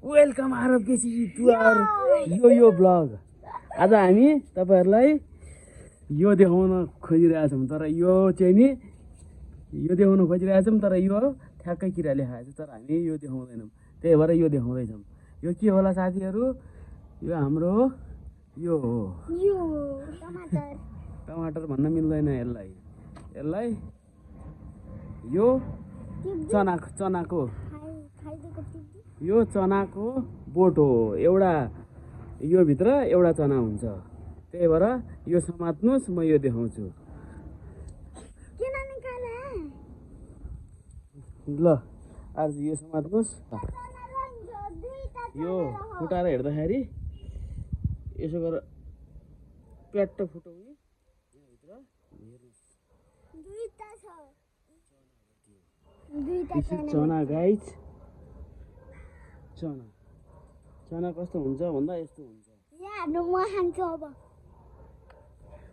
Welcome Aarab KC to our यो blog. आज हामी तपाईहरुलाई यो देखाउन खोजिरहेछौँ तर यो चाहिँ नि यो देखाउन खोजिरहेछौँ तर यो ठ्याक्कै किराले खाएछ तर हामी यो देखाउँदैनौँ। त्यही भएर यो देखाउँदैछौँ। यो के होला साथीहरु? यो हाम्रो यो हो टमाटर। टमाटर भन्न मिल्दैन यसलाई। यसलाई यो चनाको यो चनाको बोट हो। एउटा यो भित्र एउटा चना हुन्छ। त्यही भएर यो समात्नुस्, म यो देखाउँछु। ल आज यो समात्नुस्। यो फुटाएर हेर्दाखेरि यसो गरेर प्याट्ट फुटाउने यहाँभित्र हेर्नुस्। चना गाइज, चना कस्तो हुन्छ भन्दा यस्तो हुन्छ।